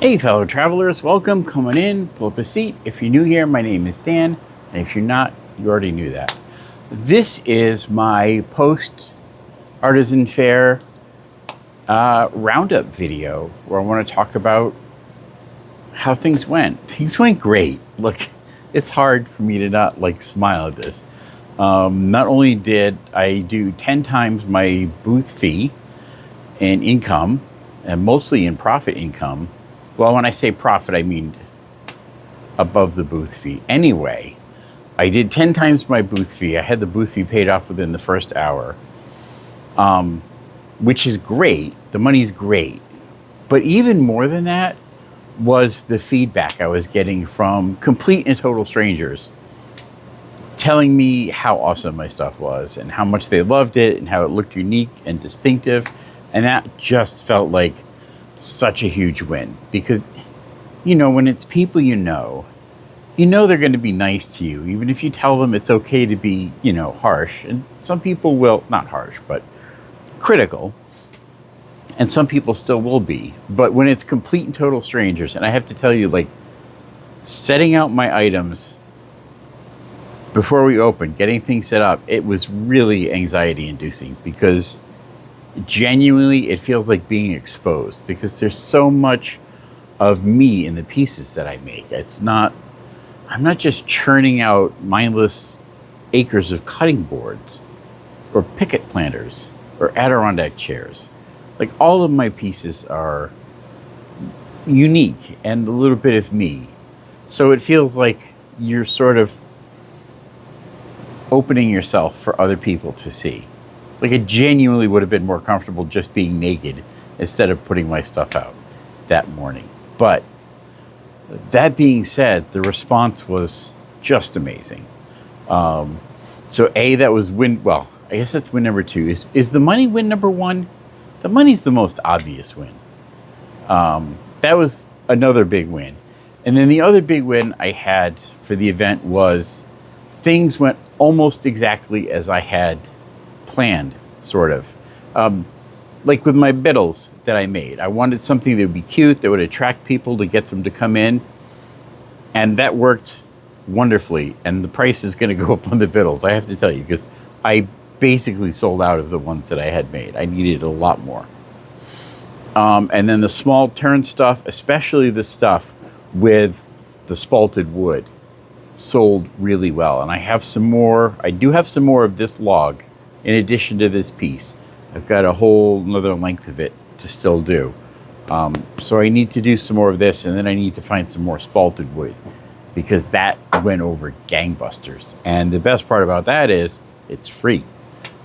Hey fellow travelers, welcome, coming in, pull up a seat. If you're new here, my name is Dan, and if you're not, you already knew that. This is my post-Artisan Fair roundup video where I want to talk about how things went. Things went great. Look, it's hard for me to not smile at this. Not only did I do 10 times my booth fee in income, and mostly in profit income. Well, when I say profit, I mean above the booth fee. Anyway, I did 10 times my booth fee. I had the booth fee paid off within the first hour, which is great. The money's great. But even more than that was the feedback I was getting from complete and total strangers telling me how awesome my stuff was and how much they loved it and how it looked unique and distinctive. And that just felt like such a huge win because, when it's people they're going to be nice to you, even if you tell them it's okay to be, harsh. And some people will, not harsh, but critical. And some people still will be. But when it's complete and total strangers, and I have to tell you, setting out my items before we opened, getting things set up, it was really anxiety inducing because genuinely it feels like being exposed because there's so much of me in the pieces that I make. I'm not just churning out mindless acres of cutting boards or picket planters or Adirondack chairs. All of my pieces are unique and a little bit of me. So it feels like you're sort of opening yourself for other people to see. It genuinely would have been more comfortable just being naked instead of putting my stuff out that morning. But that being said, the response was just amazing. So that was win. Well, I guess that's win number two. Is the money win number one? The money's the most obvious win. That was another big win. And then the other big win I had for the event was things went almost exactly as I had planned, sort of. With my biddles that I made. I wanted something that would be cute, that would attract people to get them to come in. And that worked wonderfully. And the price is going to go up on the biddles, I have to tell you, because I basically sold out of the ones that I had made. I needed a lot more. And then the small turn stuff, especially the stuff with the spalted wood, sold really well. And I do have some more of this log in addition to this piece. I've got a whole another length of it to still do. So I need to do some more of this, and then I need to find some more spalted wood because that went over gangbusters. And the best part about that is it's free.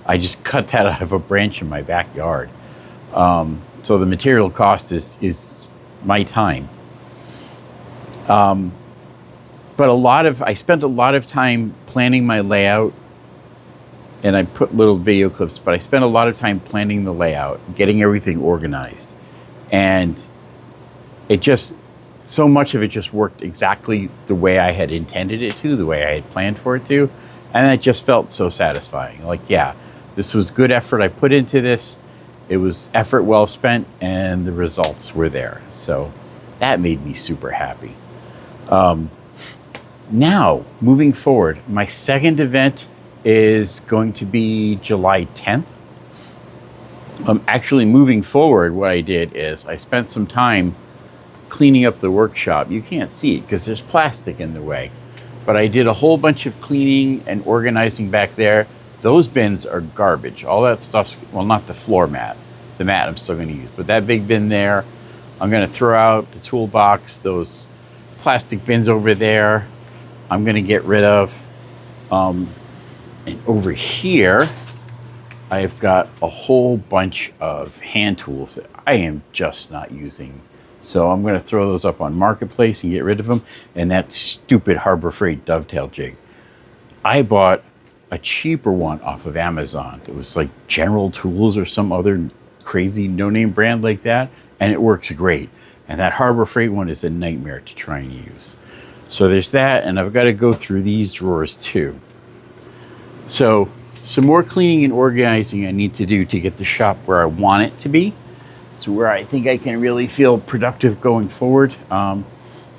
I just cut that out of a branch in my backyard. So the material cost is my time. But I spent a lot of time planning my layout, and I put little video clips, but I spent a lot of time planning the layout, getting everything organized. And so much of it just worked exactly the way I had intended it to, the way I had planned for it to. And that just felt so satisfying. This was good effort I put into this. It was effort well spent, and the results were there. So that made me super happy. Now, moving forward, my second event is going to be July 10th. Actually, moving forward, what I did is I spent some time cleaning up the workshop. You can't see it because there's plastic in the way. But I did a whole bunch of cleaning and organizing back there. Those bins are garbage. All that stuff's, well, not the floor mat. The mat I'm still going to use. But that big bin there, I'm going to throw out the toolbox. Those plastic bins over there, I'm going to get rid of. And over here, I've got a whole bunch of hand tools that I am just not using. So I'm going to throw those up on Marketplace and get rid of them. And that stupid Harbor Freight dovetail jig. I bought a cheaper one off of Amazon. It was General Tools or some other crazy no-name brand like that. And it works great. And that Harbor Freight one is a nightmare to try and use. So there's that. And I've got to go through these drawers too. So some more cleaning and organizing I need to do to get the shop where I want it to be. It's where I think I can really feel productive going forward.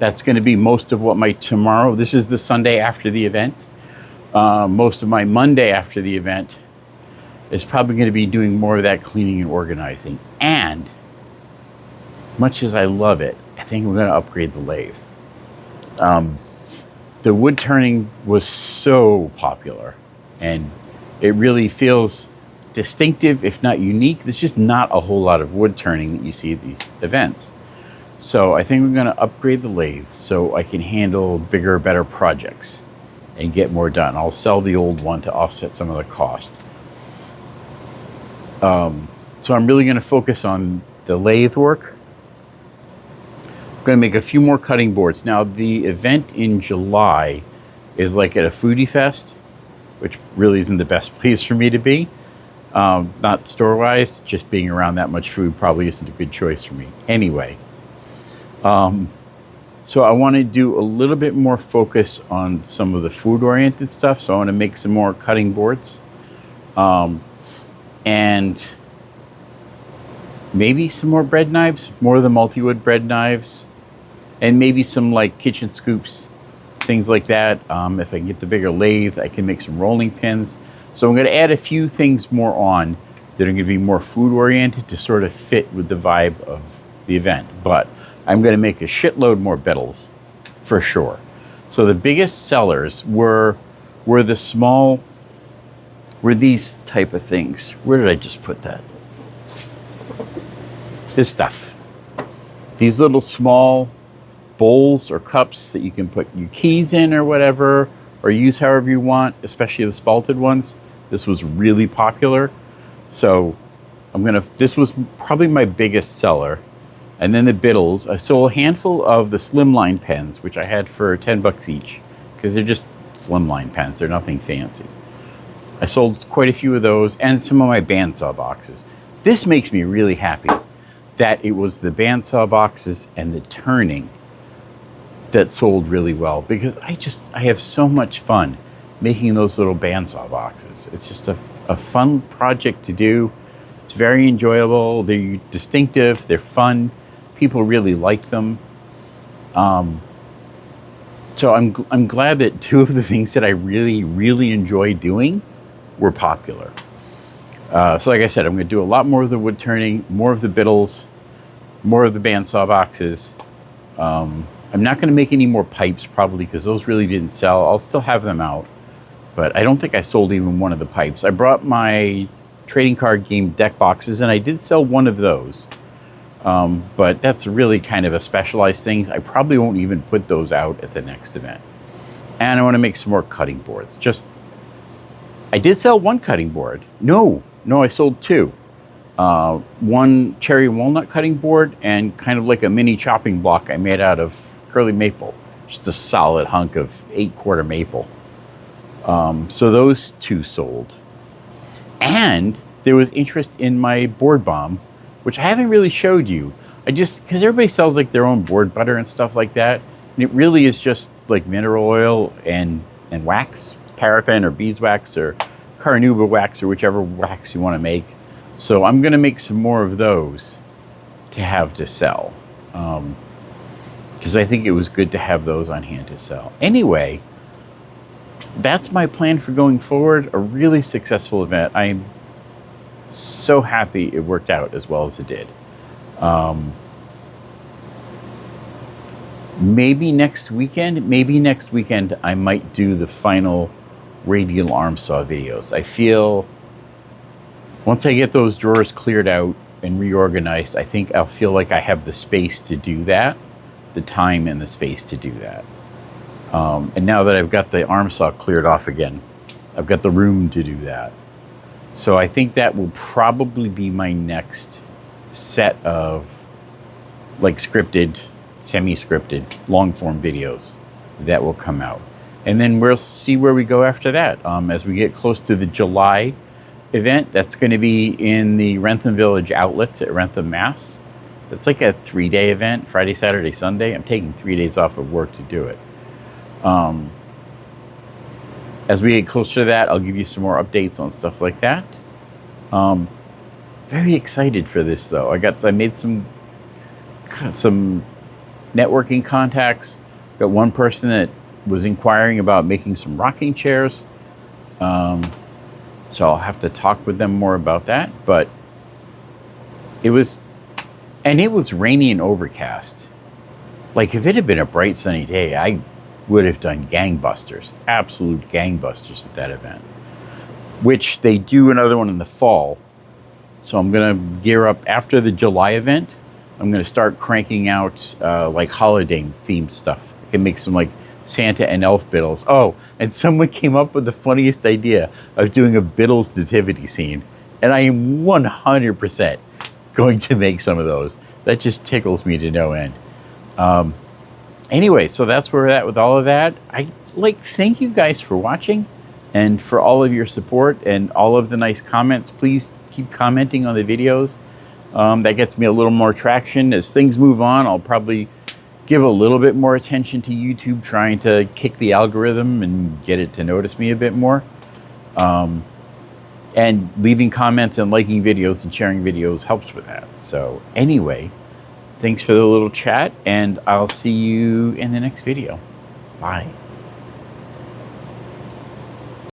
That's going to be most of what my tomorrow, this is the Sunday after the event. Most of my Monday after the event is probably going to be doing more of that cleaning and organizing. And much as I love it, I think we're going to upgrade the lathe. The wood turning was so popular, and it really feels distinctive, if not unique. There's just not a whole lot of wood turning that you see at these events. So I think we're going to upgrade the lathe so I can handle bigger, better projects and get more done. I'll sell the old one to offset some of the cost. So I'm really going to focus on the lathe work. I'm going to make a few more cutting boards. Now, the event in July is like at a foodie fest, which really isn't the best place for me to be. Not store-wise, just being around that much food probably isn't a good choice for me. Anyway, so I want to do a little bit more focus on some of the food-oriented stuff. So I want to make some more cutting boards. And maybe some more bread knives, more of the multi-wood bread knives, and maybe some like kitchen scoops, things like that. If I can get the bigger lathe, I can make some rolling pins. So I'm going to add a few things more on that are going to be more food oriented to sort of fit with the vibe of the event. But I'm going to make a shitload more bettles for sure. So the biggest sellers were these type of things. Where did I just put that? This stuff. These little small bowls or cups that you can put your keys in or whatever, or use however you want, especially the spalted ones. This was really popular. So this was probably my biggest seller. And then the Biddles. I sold a handful of the slimline pens, which I had for $10 each, because they're just slimline pens. They're nothing fancy. I sold quite a few of those and some of my bandsaw boxes. This makes me really happy that it was the bandsaw boxes and the turning that sold really well, because I have so much fun making those little bandsaw boxes. It's just a fun project to do. It's very enjoyable. They're distinctive. They're fun. People really like them. So I'm glad that two of the things that I really, really enjoy doing were popular. So like I said, I'm going to do a lot more of the wood turning, more of the Biddles, more of the bandsaw boxes. I'm not going to make any more pipes probably, because those really didn't sell. I'll still have them out, but I don't think I sold even one of the pipes. I brought my trading card game deck boxes, and I did sell one of those. But that's really kind of a specialized thing. I probably won't even put those out at the next event. And I want to make some more cutting boards. I did sell one cutting board. No, I sold two. One cherry walnut cutting board and kind of like a mini chopping block I made out of curly maple. Just a solid hunk of 8-quarter maple. So those two sold. And there was interest in my board bomb, which I haven't really showed you. Because everybody sells like their own board butter and stuff like that. And it really is just like mineral oil and wax, paraffin or beeswax or carnauba wax or whichever wax you want to make. So I'm going to make some more of those to have to sell. Because I think it was good to have those on hand to sell. Anyway, that's my plan for going forward. A really successful event. I'm so happy it worked out as well as it did. Maybe next weekend I might do the final radial arm saw videos. I feel once I get those drawers cleared out and reorganized, I think I'll feel like I have the space to do that, the time and the space to do that. And now that I've got the arm saw cleared off again, I've got the room to do that. So I think that will probably be my next set of like scripted, semi-scripted, long-form videos that will come out. And then we'll see where we go after that. As we get close to the July event, that's going to be in the Wrentham Village Outlets at Wrentham, Mass. It's like a 3-day event, Friday, Saturday, Sunday. I'm taking 3 days off of work to do it. As we get closer to that, I'll give you some more updates on stuff like that. very excited for this though. I made some networking contacts. Got one person that was inquiring about making some rocking chairs. So I'll have to talk with them more about that. But it was rainy and overcast. Like if it had been a bright sunny day, I would have done gangbusters, absolute gangbusters at that event, which they do another one in the fall. So I'm going to gear up after the July event. I'm going to start cranking out like holiday themed stuff. I can make some like Santa and elf biddles. Oh, and someone came up with the funniest idea of doing a Biddles nativity scene. And I am 100% going to make some of those. That just tickles me to no end. Anyway, so that's where we're at with all of that. Thank you guys for watching and for all of your support and all of the nice comments. Please keep commenting on the videos. That gets me a little more traction. As things move on, I'll probably give a little bit more attention to YouTube, trying to kick the algorithm and get it to notice me a bit more. And leaving comments and liking videos and sharing videos helps with that. So anyway, thanks for the little chat, and I'll see you in the next video. Bye.